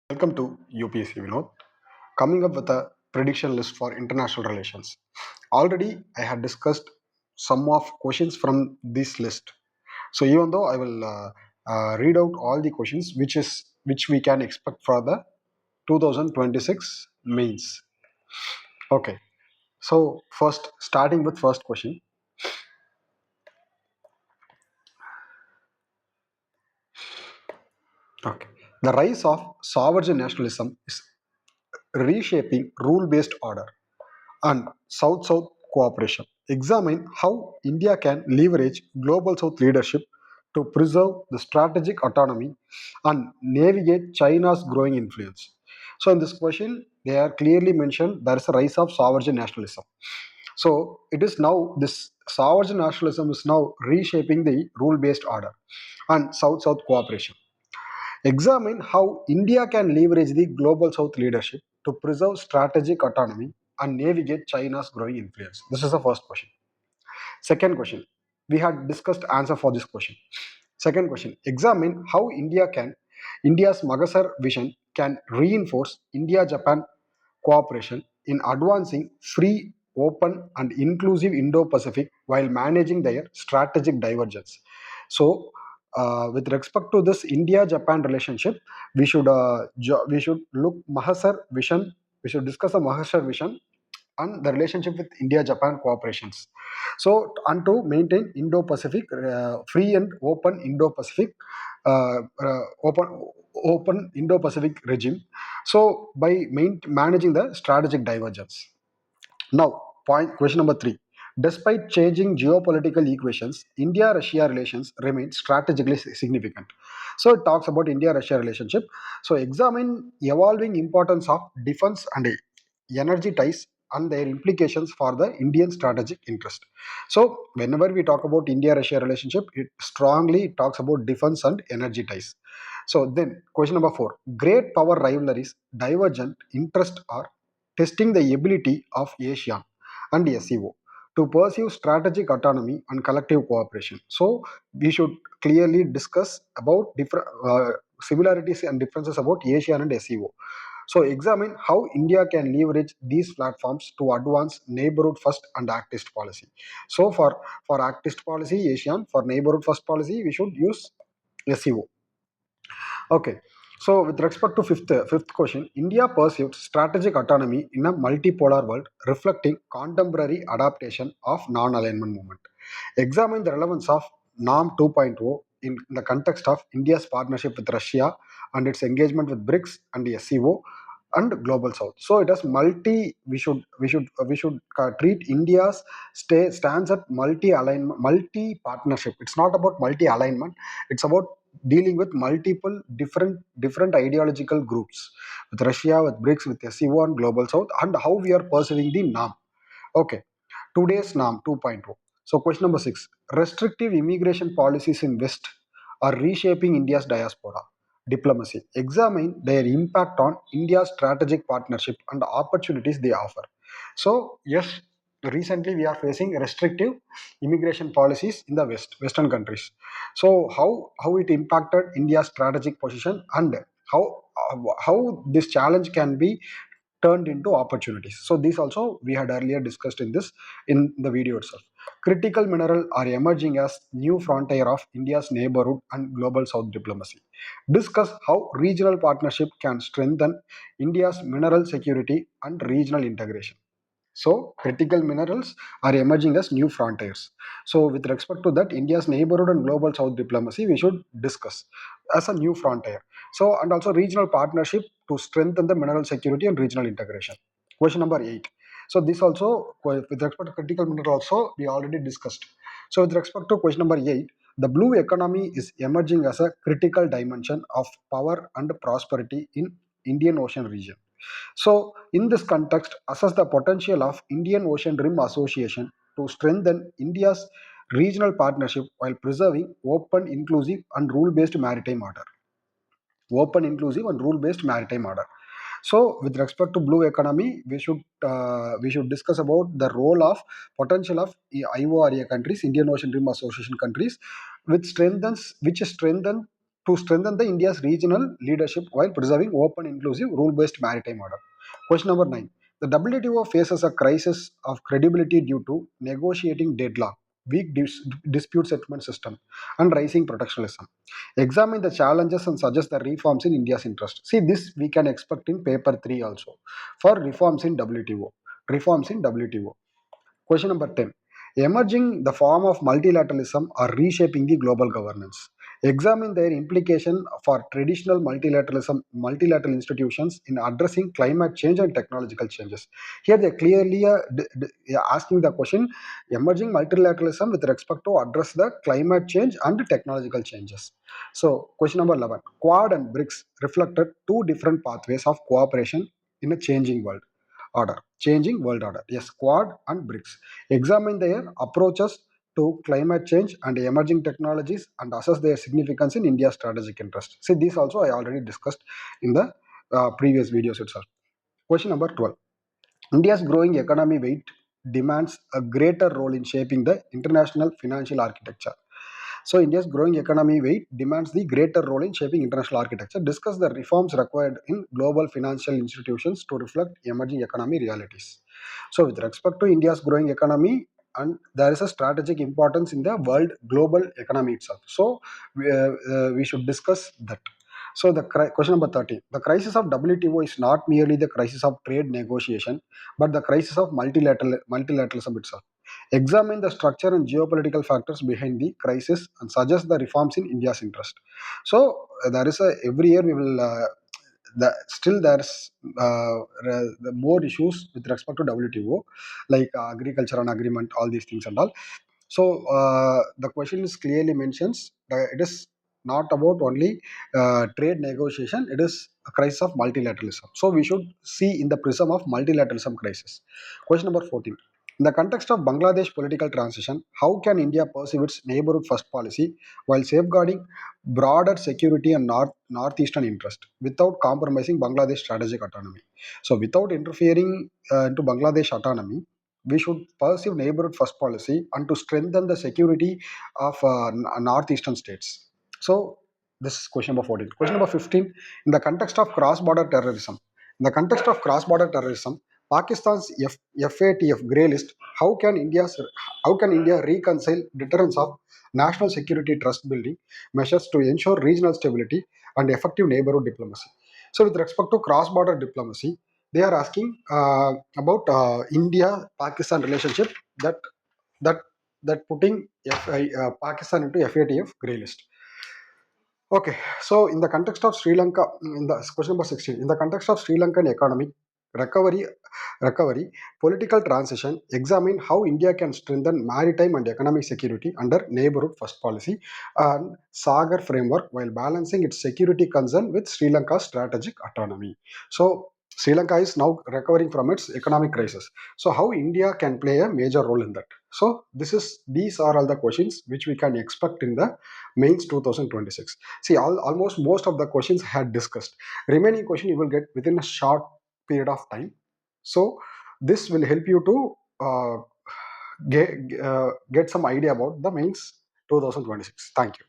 Welcome to UPSC Vinod. Coming up with a prediction list for international relations. Already I had discussed some of questions from this list. So even though I will read out all the questions which we can expect for the 2026 mains. Okay. So first starting with first question. Okay. The rise of sovereign nationalism is reshaping rule-based order and South-South cooperation. Examine how India can leverage Global South leadership to preserve the strategic autonomy and navigate China's growing influence. So, in this question, they are clearly mentioned there is a rise of sovereign nationalism. So, it is now this sovereign nationalism is now reshaping the rule based order and South South cooperation. Examine how India can leverage the Global South leadership to preserve strategic autonomy and navigate China's growing influence. This is the first question. Second question. We had discussed answer for this question. Second question. Examine how India's Magasar vision can reinforce India-Japan cooperation in advancing free, open, and inclusive Indo-Pacific while managing their strategic divergence. So, with respect to this India-Japan relationship, we should look Mahasar vision. We should discuss the Mahasar vision and the relationship with India-Japan cooperations. So, and to maintain Indo-Pacific free and open Indo-Pacific open Indo-Pacific regime. So, by managing the strategic divergence. Now, point question number three. Despite changing geopolitical equations, India-Russia relations remain strategically significant. So it talks about India-Russia relationship. So examine evolving importance of defense and energy ties and their implications for the Indian strategic interest. So whenever we talk about India-Russia relationship, it strongly talks about defense and energy ties. So then question number four. Great power rivalries, divergent interest are testing the ability of ASEAN and SEO to pursue strategic autonomy and collective cooperation. So we should clearly discuss about different similarities and differences about ASEAN and SEO. So examine how India can leverage these platforms to advance neighborhood first and Act East policy. So for Act East policy, ASEAN, for neighborhood first policy, we should use SEO. Okay. So with respect to fifth question, India pursued strategic autonomy in a multipolar world, reflecting contemporary adaptation of non-alignment movement. Examine the relevance of NAM 2.0 in the context of India's partnership with Russia and its engagement with BRICS and the SCO and Global South. So it has multi. We should treat India's stands at multi alignment, multi partnership. It's not about multi alignment. It's about dealing with multiple different ideological groups with Russia, with BRICS, with SCO and Global South, and how we are pursuing the NAM. Okay, today's NAM 2.0. So question number 6. Restrictive immigration policies in West are reshaping India's diaspora diplomacy. Examine their impact on India's strategic partnership and the opportunities they offer. So yes, recently we are facing restrictive immigration policies in the Western countries. So how it impacted India's strategic position and how this challenge can be turned into opportunities. So these also we had earlier discussed in the video itself. Critical mineral are emerging as new frontier of India's neighborhood and global south diplomacy. Discuss how regional partnership can strengthen India's mineral security and regional integration. So critical minerals are emerging as new frontiers. So with respect to that, India's neighborhood and global south diplomacy, we should discuss as a new frontier. So and also regional partnership to strengthen the mineral security and regional integration. Question number 8. So this also with respect to critical mineral also we already discussed. So with respect to question number 8, the blue economy is emerging as a critical dimension of power and prosperity in Indian Ocean region. So, in this context, assess the potential of Indian Ocean Rim Association to strengthen India's regional partnership while preserving open, inclusive, and rule-based maritime order. Open, inclusive, and rule-based maritime order. So, with respect to blue economy, we should discuss about the role of potential of IORA countries, Indian Ocean Rim Association countries, which strengthen to strengthen the India's regional leadership while preserving open, inclusive, rule-based maritime order. Question number 9. The WTO faces a crisis of credibility due to negotiating deadlock, weak dispute settlement system, and rising protectionism. Examine the challenges and suggest the reforms in India's interest. See, this we can expect in paper 3 also for reforms in WTO. Reforms in WTO. Question number 10. Emerging the form of multilateralism are reshaping the global governance. Examine their implication for traditional multilateral institutions in addressing climate change and technological changes. Here they clearly asking the question, emerging multilateralism with respect to address the climate change and technological changes. So, question number 11. Quad and BRICS reflected two different pathways of cooperation in a changing world order. Changing world order. Yes, Quad and BRICS. Examine their approaches to climate change and emerging technologies and assess their significance in India's strategic interest. See, this also I already discussed in the previous videos itself. Question number 12. India's growing economy weight demands a greater role in shaping the international financial architecture. So, India's growing economy weight demands the greater role in shaping international architecture. Discuss the reforms required in global financial institutions to reflect emerging economy realities. So, with respect to India's growing economy, and there is a strategic importance in the world global economy itself. So, we should discuss that. So, question number 13. The crisis of WTO is not merely the crisis of trade negotiation, but the crisis of multilateralism itself. Examine the structure and geopolitical factors behind the crisis and suggest the reforms in India's interest. So, there is a every year we will still there's the more issues with respect to WTO, like agriculture and agreement, all these things and all. So the question is clearly mentions that it is not about only trade negotiation, it is a crisis of multilateralism. So we should see in the prism of multilateralism crisis. Question number 14. In the context of Bangladesh political transition, how can India pursue its neighborhood first policy while safeguarding broader security and northeastern interest without compromising Bangladesh strategic autonomy? So without interfering into Bangladesh autonomy, we should pursue neighborhood first policy and to strengthen the security of northeastern states. So this is question number 14. Question number 15. In the context of cross-border terrorism, in the context of cross-border terrorism, Pakistan's FATF grey list, how can India reconcile deterrence of national security trust building measures to ensure regional stability and effective neighborhood diplomacy? So with respect to cross-border diplomacy, they are asking about India-Pakistan relationship that that putting Pakistan into FATF grey list. Okay, so in the context of Sri Lanka, in the question number 16, in the context of Sri Lankan economic recovery, political transition, examine how India can strengthen maritime and economic security under neighborhood first policy and Sagar framework while balancing its security concern with Sri Lanka's strategic autonomy. So Sri Lanka is now recovering from its economic crisis. So how India can play a major role in that? So these are all the questions which we can expect in the mains 2026. See, almost most of the questions I had discussed. Remaining question you will get within a short period of time. So this will help you to get some idea about the mains 2026. Thank you.